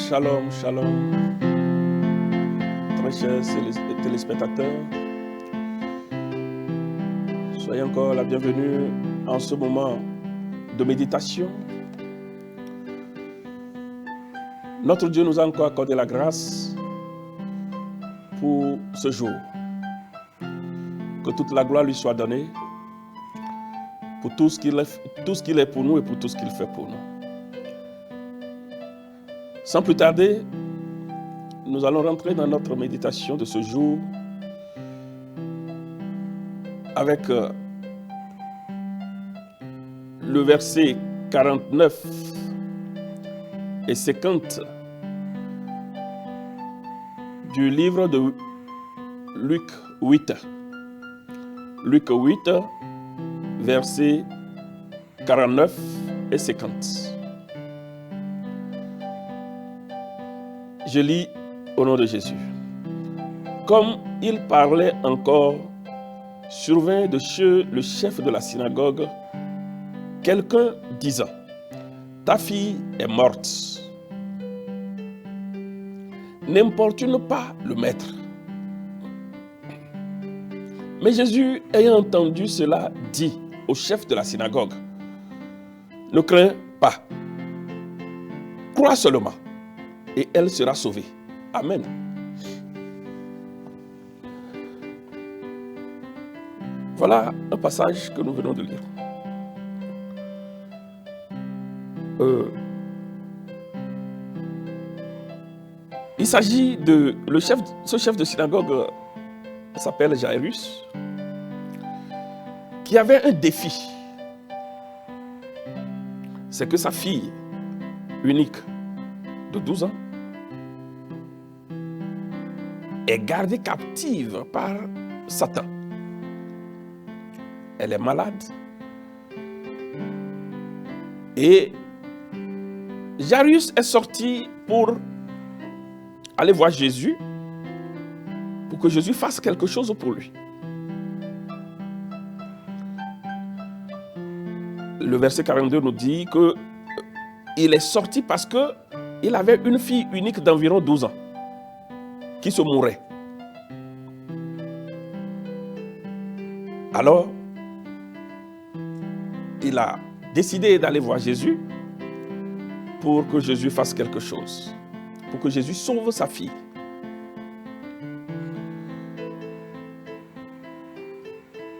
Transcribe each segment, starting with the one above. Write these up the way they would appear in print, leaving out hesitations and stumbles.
Shalom, shalom, très chers téléspectateurs. Soyez encore la bienvenue en ce moment de méditation. Notre Dieu nous a encore accordé la grâce pour ce jour. Que toute la gloire lui soit donnée pour tout ce qu'il est pour nous et pour tout ce qu'il fait pour nous. Sans plus tarder, nous allons rentrer dans notre méditation de ce jour avec le verset 49 et 50 du livre de Luc 8. Luc 8, versets 49 et 50. Je lis au nom de Jésus. Comme il parlait encore, survint de chez le chef de la synagogue quelqu'un disant: ta fille est morte. N'importune pas le maître. Mais Jésus, ayant entendu cela, dit au chef de la synagogue: ne crains pas, crois seulement, et elle sera sauvée. Amen. Voilà un passage que nous venons de lire. Il s'agit de ce chef de synagogue s'appelle Jairus, qui avait un défi. C'est que sa fille unique de 12 ans est gardée captive par Satan. Elle est malade. Et Jairus est sorti pour aller voir Jésus, pour que Jésus fasse quelque chose pour lui. Le verset 42 nous dit qu'il est sorti parce qu'il avait une fille unique d'environ 12 ans qui se mourait. Alors, il a décidé d'aller voir Jésus pour que Jésus fasse quelque chose, pour que Jésus sauve sa fille.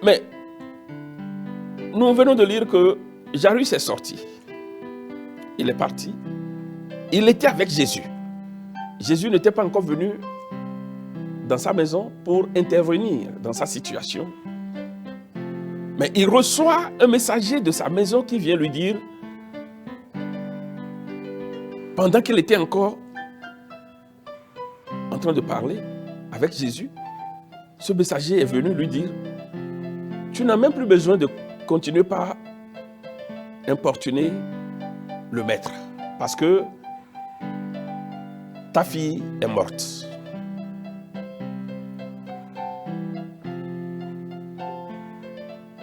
Mais nous venons de lire que Jairus est sorti. Il est parti. Il était avec Jésus. Jésus n'était pas encore venu dans sa maison pour intervenir dans sa situation. Mais il reçoit un messager de sa maison qui vient lui dire, pendant qu'il était encore en train de parler avec Jésus, ce messager est venu lui dire: tu n'as même plus besoin de continuer par importuner le maître, parce que ta fille est morte.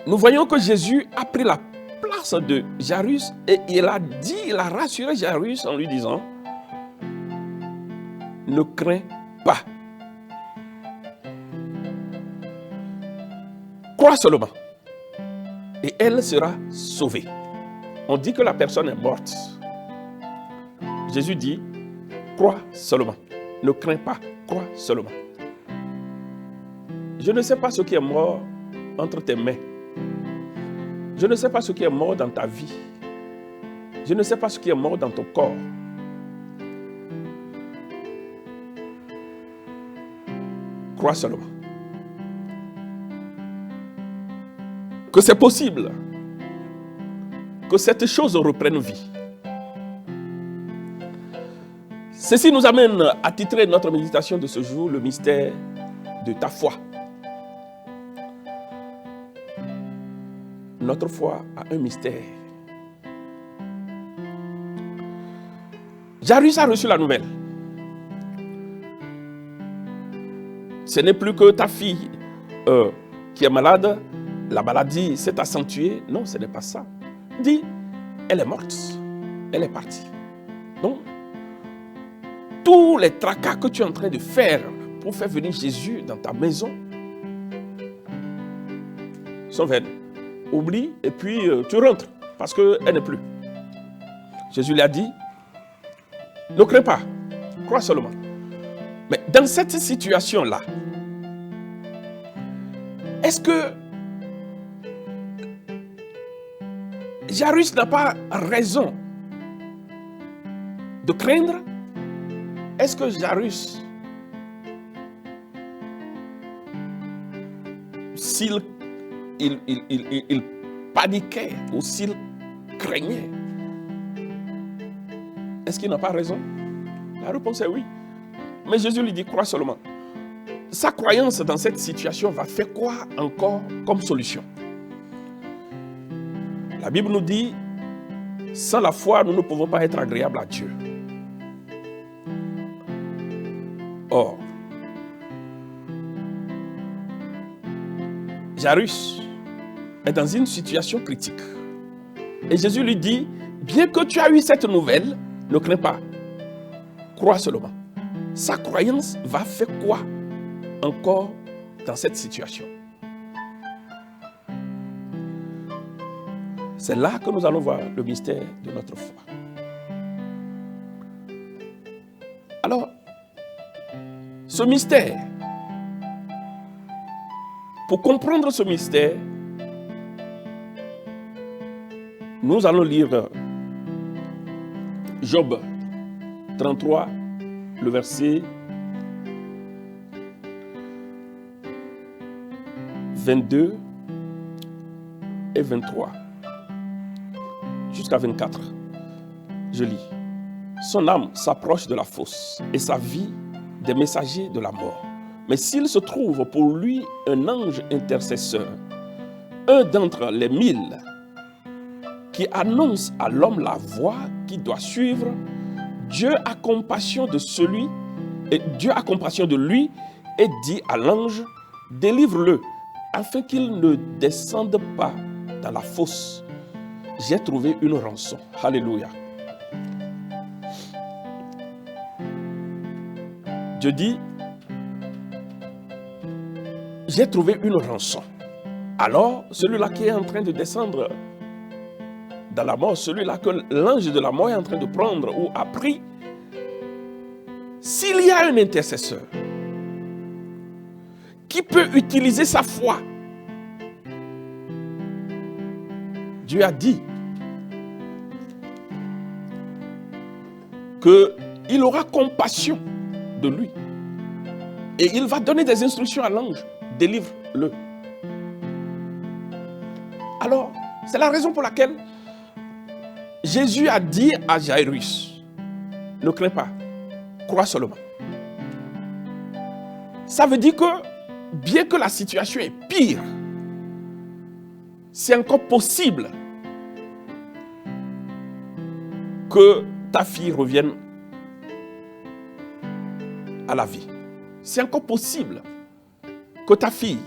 Nous voyons que Jésus a pris la place de Jairus et il a rassuré Jairus en lui disant: ne crains pas. Crois seulement et elle sera sauvée. On dit que la personne est morte. Jésus dit: crois seulement. Ne crains pas, crois seulement. Je ne sais pas ce qui est mort entre tes mains. Je ne sais pas ce qui est mort dans ta vie. Je ne sais pas ce qui est mort dans ton corps. Crois seulement que c'est possible que cette chose reprenne vie. Ceci nous amène à titrer notre méditation de ce jour: le mystère de ta foi. Notre foi a un mystère. Jairus a reçu la nouvelle. Ce n'est plus que ta fille qui est malade, la maladie s'est accentuée. Non, ce n'est pas ça. Il dit, elle est morte, elle est partie. Donc, tous les tracas que tu es en train de faire pour faire venir Jésus dans ta maison sont vaines. Oublie et puis tu rentres parce qu'elle n'est plus. Jésus lui a dit, ne crains pas, crois seulement. Mais dans cette situation-là, est-ce que Jairus n'a pas raison de craindre? Est-ce que Jairus, s'il paniquait ou s'il craignait, est-ce qu'il n'a pas raison? La réponse est oui. Mais Jésus lui dit, crois seulement. Sa croyance dans cette situation va faire quoi encore comme solution? La Bible nous dit, sans la foi, nous ne pouvons pas être agréables à Dieu. Or, Jairus est dans une situation critique. Et Jésus lui dit, bien que tu as eu cette nouvelle, ne crains pas, crois seulement. Sa croyance va faire quoi encore dans cette situation? C'est là que nous allons voir le mystère de notre foi. Alors, ce mystère, pour comprendre ce mystère, nous allons lire Job 33, le verset 22 et 23, jusqu'à 24. Je lis. Son âme s'approche de la fosse et sa vie des messagers de la mort. Mais s'il se trouve pour lui un ange intercesseur, un d'entre les 1000, qui annonce à l'homme la voie qu'il doit suivre, Dieu a compassion de lui et dit à l'ange, délivre-le, afin qu'il ne descende pas dans la fosse. J'ai trouvé une rançon. Alléluia. Dieu dit, j'ai trouvé une rançon. Alors, celui-là qui est en train de descendre dans la mort, celui-là que l'ange de la mort est en train de prendre ou a pris, s'il y a un intercesseur qui peut utiliser sa foi, Dieu a dit qu'il aura compassion de lui et il va donner des instructions à l'ange, délivre-le. Alors, c'est la raison pour laquelle Jésus a dit à Jairus, ne crains pas, crois seulement. Ça veut dire que, bien que la situation est pire, c'est encore possible que ta fille revienne à la vie. C'est encore possible que ta fille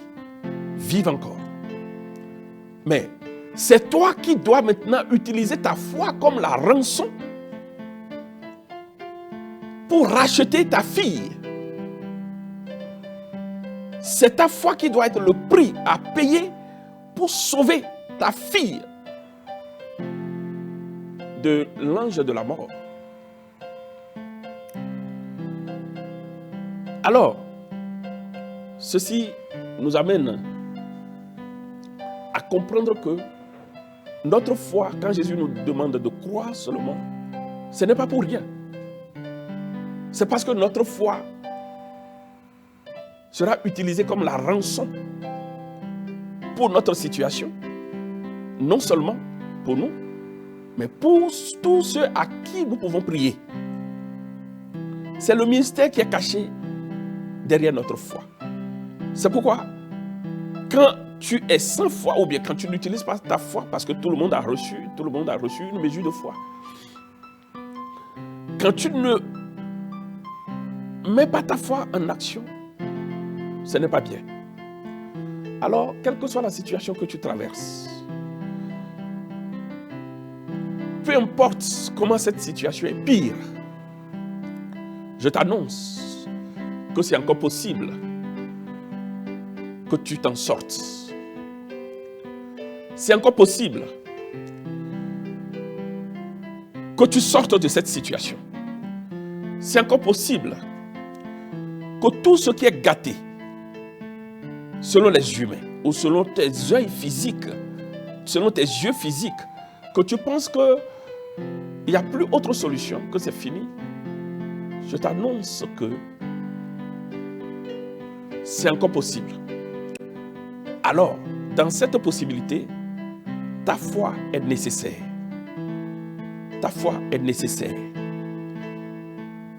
vive encore. Mais c'est toi qui dois maintenant utiliser ta foi comme la rançon pour racheter ta fille. C'est ta foi qui doit être le prix à payer pour sauver ta fille de l'ange de la mort. Alors, ceci nous amène à comprendre que notre foi, quand Jésus nous demande de croire seulement, ce n'est pas pour rien. C'est parce que notre foi sera utilisée comme la rançon pour notre situation, non seulement pour nous, mais pour tous ceux à qui nous pouvons prier. C'est le mystère qui est caché derrière notre foi. C'est pourquoi, quand tu es sans foi, ou bien quand tu n'utilises pas ta foi, parce que tout le monde a reçu une mesure de foi. Quand tu ne mets pas ta foi en action, ce n'est pas bien. Alors, quelle que soit la situation que tu traverses, peu importe comment cette situation est pire, Je t'annonce que c'est encore possible que tu t'en sortes. C'est encore possible que tu sortes de cette situation. C'est encore possible que tout ce qui est gâté, selon les humains, ou selon tes yeux physiques, que tu penses qu'il n'y a plus autre solution, que c'est fini, je t'annonce que c'est encore possible. Alors, dans cette possibilité, ta foi est nécessaire. Ta foi est nécessaire.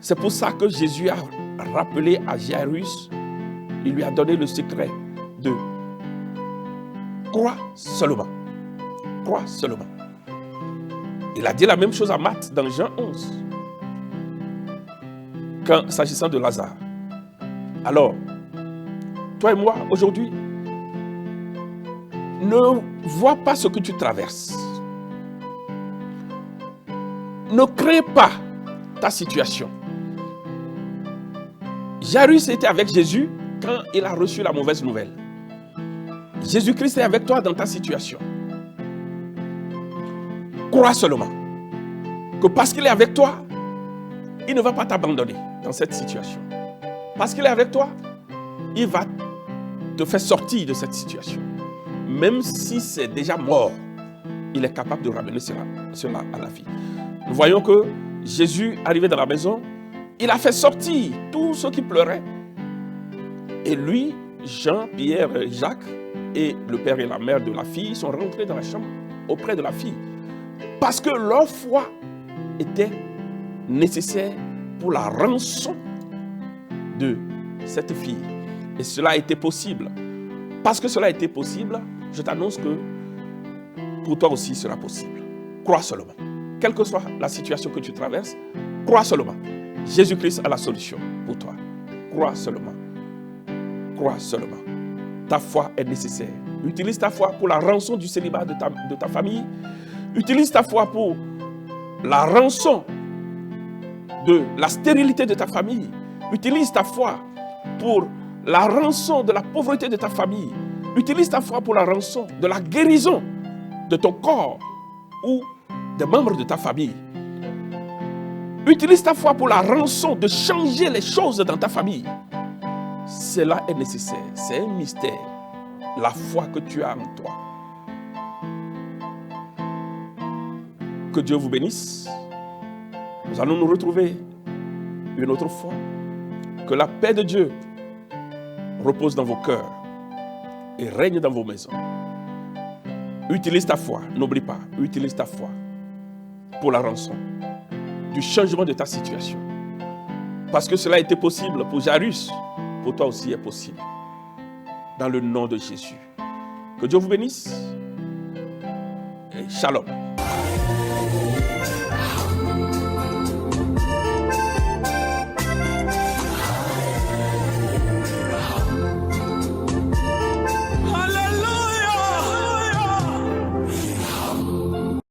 C'est pour ça que Jésus a rappelé à Jairus, il lui a donné le secret de crois seulement. Crois seulement. Il a dit la même chose à Marthe dans Jean 11, s'agissant de Lazare. Alors, toi et moi, aujourd'hui, ne vois pas ce que tu traverses. Ne crée pas ta situation. Jairus était avec Jésus quand il a reçu la mauvaise nouvelle. Jésus-Christ est avec toi dans ta situation. Crois seulement que parce qu'il est avec toi, il ne va pas t'abandonner dans cette situation. Parce qu'il est avec toi, il va te faire sortir de cette situation. Même si c'est déjà mort, il est capable de ramener cela à la vie. Nous voyons que Jésus, arrivé dans la maison, il a fait sortir tous ceux qui pleuraient. Et lui, Jean, Pierre, Jacques et le père et la mère de la fille sont rentrés dans la chambre auprès de la fille. Parce que leur foi était nécessaire pour la rançon de cette fille. Et cela a été possible. Parce que cela a été possible, je t'annonce que pour toi aussi sera possible. Crois seulement. Quelle que soit la situation que tu traverses, crois seulement. Jésus-Christ a la solution pour toi. Crois seulement. Crois seulement. Ta foi est nécessaire. Utilise ta foi pour la rançon du célibat de ta famille. Utilise ta foi pour la rançon de la stérilité de ta famille. Utilise ta foi pour la rançon de la pauvreté de ta famille. Utilise ta foi pour la rançon de la guérison de ton corps ou des membres de ta famille. Utilise ta foi pour la rançon de changer les choses dans ta famille. Cela est nécessaire. C'est un mystère. La foi que tu as en toi. Que Dieu vous bénisse. Nous allons nous retrouver une autre fois. Que la paix de Dieu repose dans vos cœurs et règne dans vos maisons. Utilise ta foi, n'oublie pas, utilise ta foi pour la rançon du changement de ta situation. Parce que cela a été possible pour Jairus, pour toi aussi est possible. Dans le nom de Jésus. Que Dieu vous bénisse et shalom.